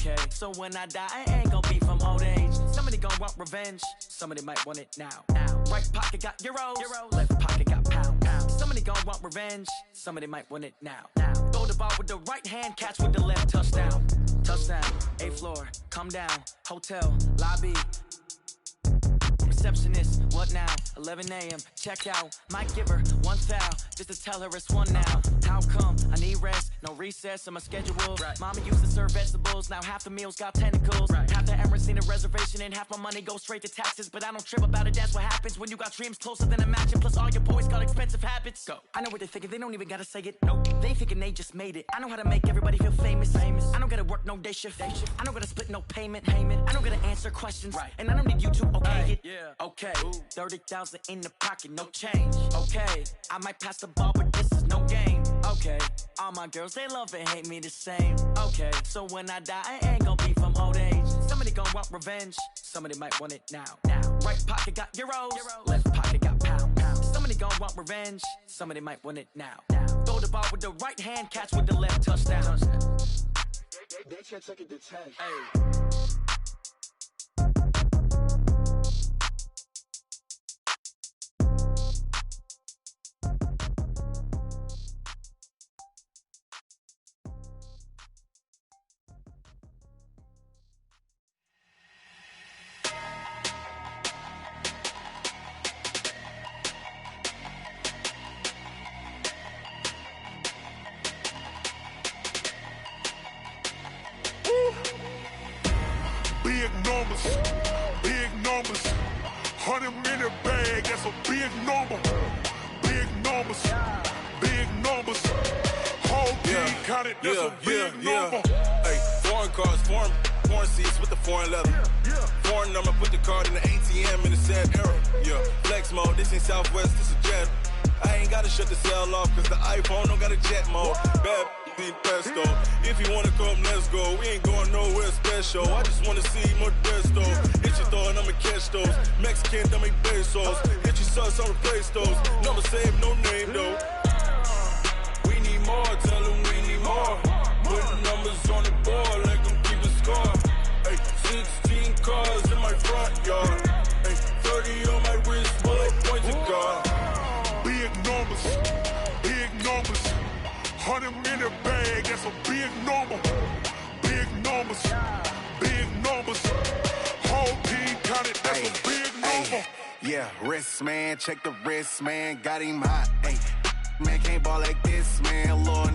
Okay, so when I die, I ain't gon' be from old age. Somebody gon' want revenge, somebody might want it now. Right pocket got euros, left pocket got pounds. Somebody gon' want revenge, somebody might want it now. Throw the ball with the right hand, catch with the left, touchdown. Touchdown, 8th floor, come down, hotel, lobby. Receptionist, what now? 11 a.m. check out. Might give her one foul just to tell her it's one now. How come? I need rest, no recess on my schedule. Mama used to serve vegetables, now half the meals got tentacles. Half the errands need a reservation and half my money goes straight to taxes. But I don't trip about it, that's what happens when you got dreams closer than a match. And plus all your boys got expensive habits. Go. I know what they're thinking, they don't even gotta say it. Nope. They thinking they just made it. I know how to make everybody feel famous. I don't gotta work no day shift. I don't gotta split no payment. I don't gotta answer questions. And I don't need you to okay it. Okay, 30,000 in the pocket, no change. Okay, I might pass the ball, but this is no game. Okay, all my girls, they love and hate me the same. Okay, so when I die, I ain't gon' be from old age. Somebody gon' want revenge, somebody might want it now. Right pocket got euros, left pocket got pounds. Somebody gon' want revenge, somebody might want it now. Throw the ball with the right hand, catch with the left, touchdown. They can't take it to 10. Hey. Big numbers, 100 minute bag, that's a big number. Big numbers, whole team counted, that's a big number. Hey, foreign cars, foreign seats with the foreign leather. Foreign number, put the card in the ATM in the sad era. Yeah, flex mode, this ain't Southwest, this a jet. I ain't gotta shut the cell off, cause the iPhone don't got a jet mode. Bad need pesto. If you wanna come, let's go. We ain't going nowhere special. I just wanna see more desto. Hit your thought, I'ma catch those. Mexican, don't make pesos. Hit your sauce, I'll replace those. Number save, no name though. We need more, tell them we need more. Put numbers on the board, let them keep a score. Hey, 16 cars in my front yard. Hey, 30 on my wrist, bullet point to God. Big numbers, 100 minute bag, that's a big number. Big numbers, whole team counted, that's a big number. Yeah, wrist man, check the wrist man, got him hot. Ay, man can't ball like this, man. Lord,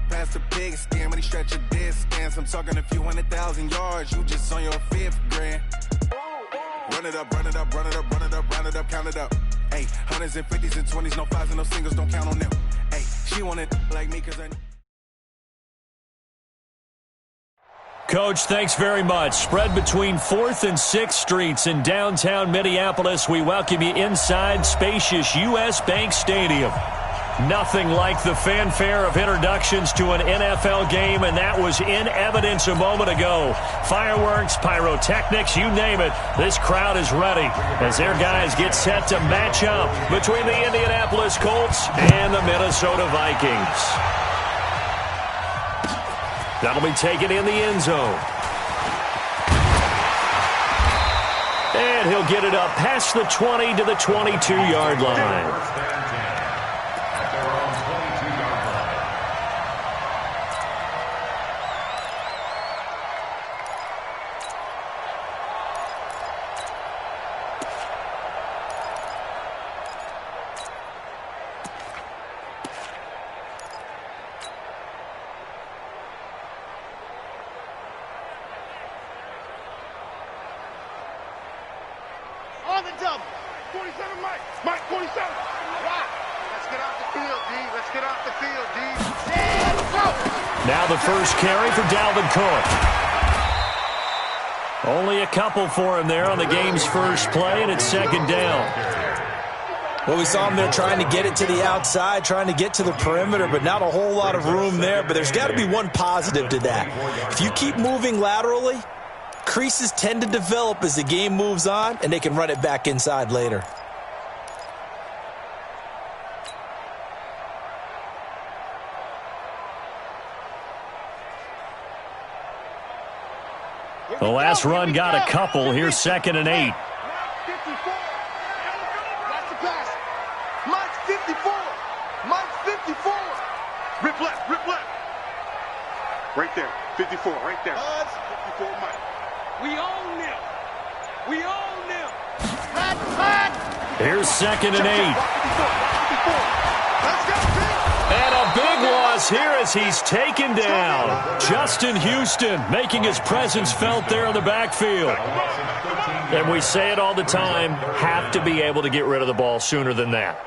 past the pig skin when he stretch a distance. I'm talking a few 100,000 yards, you just on your 5th grand. Run it up, count it up. Ay, hundreds and 50s and 20s, no 5s and no singles, don't count on them. Ay, she want it like me cause I... Coach, thanks very much. Spread between 4th and 6th Streets in downtown Minneapolis. We welcome you inside spacious U.S. Bank Stadium. Nothing like the fanfare of introductions to an NFL game, and that was in evidence a moment ago. Fireworks, pyrotechnics, you name it. This crowd is ready as their guys get set to match up between the Indianapolis Colts and the Minnesota Vikings. That'll be taken in the end zone. And he'll get it up past the 20 to the 22-yard line. On the double. 47, Mike 47. Right. Let's get off the field, D. Let's get off the field, D. And go. Now the first carry for Dalvin Cook. Only a couple for him there on the game's first play, and it's second down. Well, we saw him there trying to get it to the outside, trying to get to the perimeter, but not a whole lot of room there. But there's got to be one positive to that. If you keep moving laterally, creases tend to develop as the game moves on, and they can run it back inside later. The last run got a couple. Here's 2nd and 8. 54. Watch the pass. Mike's 54. Mike's 54. Rip left, rip left. Right there. 54, right there. 54, Mike. We own them. We own them. Here's 2nd and 8. 54. Let's go, Pete. And a big loss here as he's taken down. Justin Houston making his presence felt there in the backfield. And we say it all the time, have to be able to get rid of the ball sooner than that.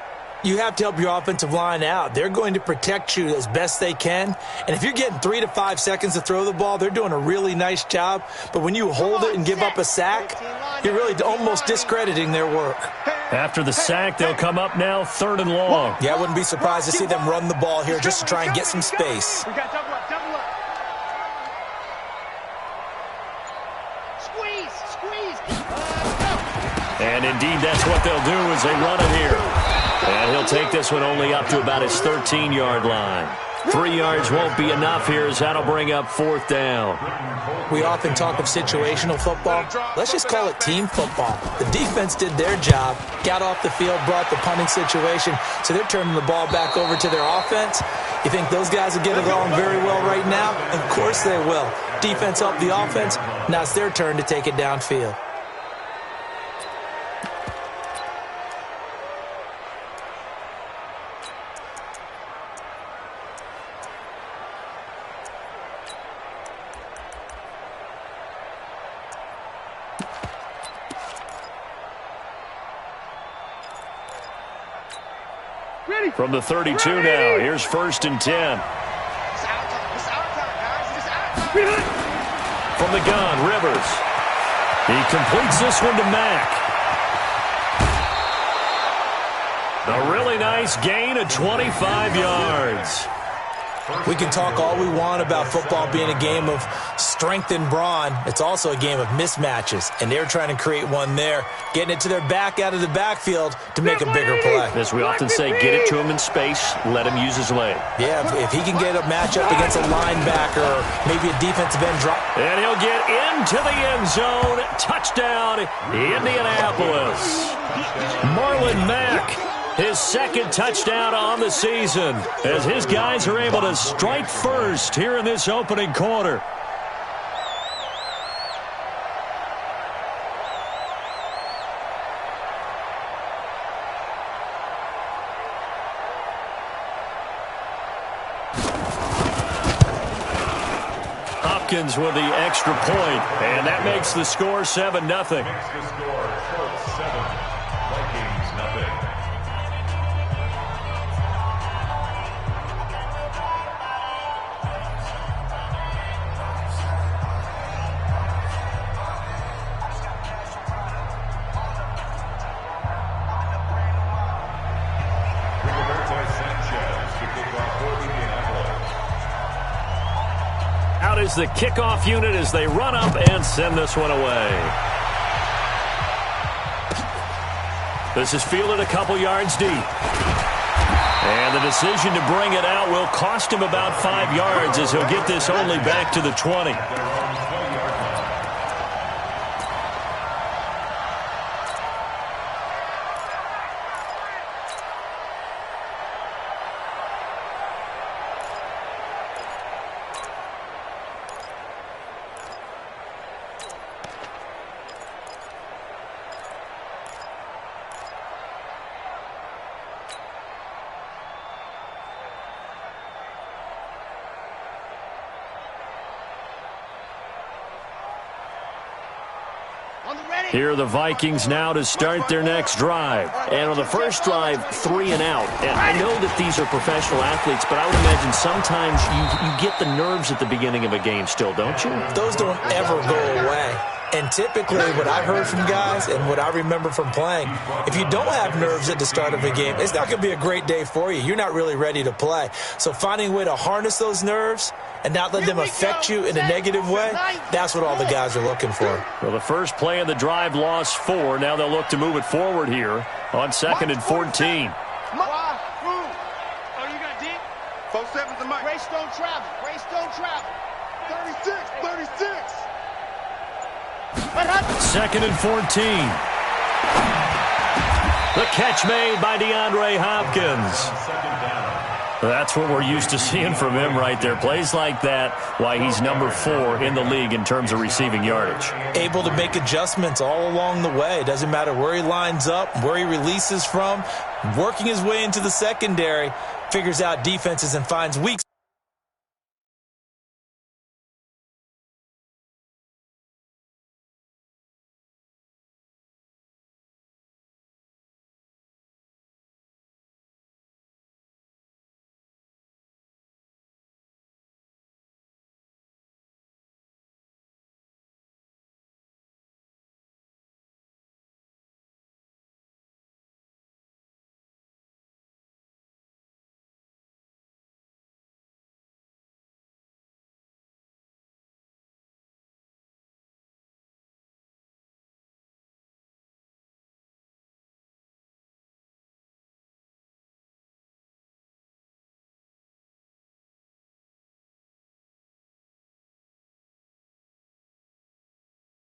You have to help your offensive line out. They're going to protect you as best they can. And if you're getting 3 to 5 seconds to throw the ball, they're doing a really nice job. But when you hold it and give up a sack, you're really almost discrediting their work. After the sack, they'll come up now 3rd and long. Yeah, I wouldn't be surprised to see them run the ball here just to try and get some space. We got double up, double up. Squeeze. And indeed, that's what they'll do as they run it here. And he'll take this one only up to about his 13-yard line. 3 yards won't be enough here as that'll bring up 4th down. We often talk of situational football. Let's just call it team football. The defense did their job, got off the field, brought the punting situation, so they're turning the ball back over to their offense. You think those guys will get along very well right now? Of course they will. Defense helped the offense. Now it's their turn to take it downfield. From the 32 now, here's 1st and 10. It's our time. It's our time, guys. It's our time. From the gun, Rivers. He completes this one to Mack. A really nice gain of 25 yards. We can talk all we want about football being a game of strength and brawn. It's also a game of mismatches, and they're trying to create one there, getting it to their back out of the backfield to make a bigger play. As we often say, get it to him in space, let him use his leg. Yeah, if he can get a matchup against a linebacker or maybe a defensive end drop. And he'll get into the end zone. Touchdown, Indianapolis. Marlon Mack. His 2nd touchdown on the season as his guys are able to strike first here in this opening quarter. Hopkins with the extra point, and that makes the score 7-0. Makes the score Colts 7, Vikings nothing. Out is the kickoff unit as they run up and send this one away. This is fielded a couple yards deep. And the decision to bring it out will cost him about 5 yards as he'll get this only back to the 20. Here are the Vikings now to start their next drive. And on the first drive, 3 and out. And I know that these are professional athletes, but I would imagine sometimes you get the nerves at the beginning of a game still, don't you? Those don't ever go away. And typically what I've heard from guys and what I remember from playing, if you don't have nerves at the start of a game, it's not going to be a great day for you. You're not really ready to play. So finding a way to harness those nerves and not let them affect you in a negative way, that's what all the guys are looking for. Well, the first play of the drive lost 4. Now they'll look to move it forward here on 2nd and 14. Oh, you got deep? 4-7's the mic. Race don't travel. Race don't travel. 36. 2nd and 14. The catch made by DeAndre Hopkins. That's what we're used to seeing from him right there. Plays like that, why he's number 4 in the league in terms of receiving yardage. Able to make adjustments all along the way. It doesn't matter where he lines up, where he releases from. Working his way into the secondary, figures out defenses and finds weak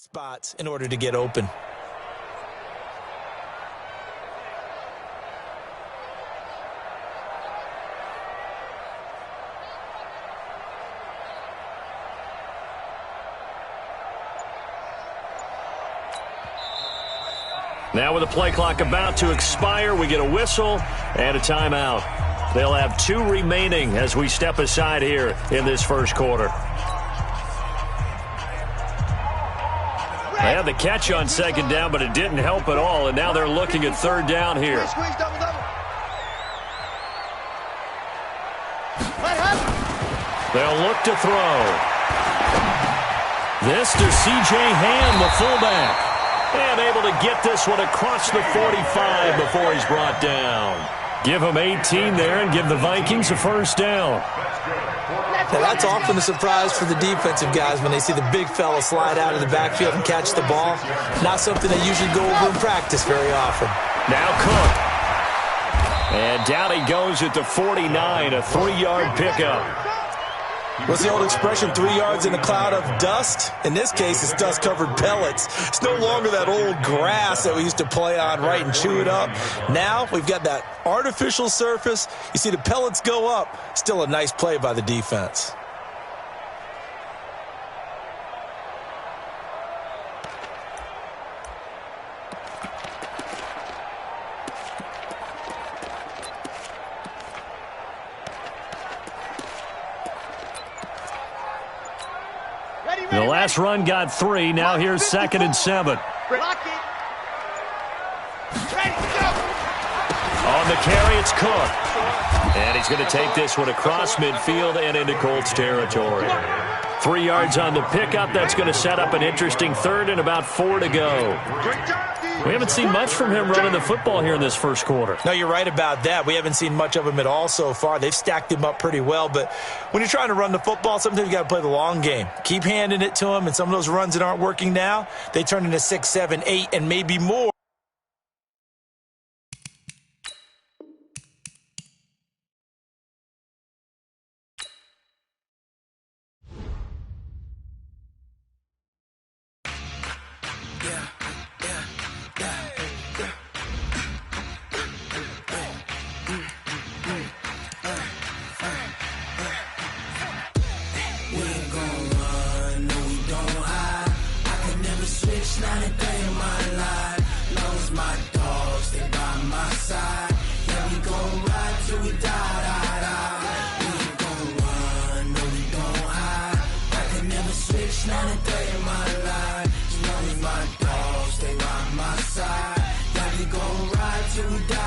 spots in order to get open. Now with the play clock about to expire, we get a whistle and a timeout. They'll have 2 remaining as we step aside here in this first quarter. They had the catch on 2nd down, but it didn't help at all, and now they're looking at 3rd down here. They'll look to throw. This to C.J. Ham, the fullback. And able to get this one across the 45 before he's brought down. Give him 18 there and give the Vikings a first down. Now that's often a surprise for the defensive guys when they see the big fella slide out of the backfield and catch the ball. Not something they usually go over in practice very often. Now Cook. And down he goes at the 49, a 3-yard pickup. What's the old expression, 3 yards in a cloud of dust? In this case, it's dust-covered pellets. It's no longer that old grass that we used to play on, right, and chew it up. Now we've got that artificial surface. You see the pellets go up. Still a nice play by the defense. The last run got 3. Now here's 2nd and 7. On the carry, it's Cook. And he's going to take this one across midfield and into Colts territory. 3 yards on the pickup. That's going to set up an interesting 3rd and about 4 to go. We haven't seen much from him running the football here in this first quarter. No, you're right about that. We haven't seen much of him at all so far. They've stacked him up pretty well. But when you're trying to run the football, sometimes you got to play the long game. Keep handing it to him, and some of those runs that aren't working now, they turn into 6, 7, 8, and maybe more. Till we die.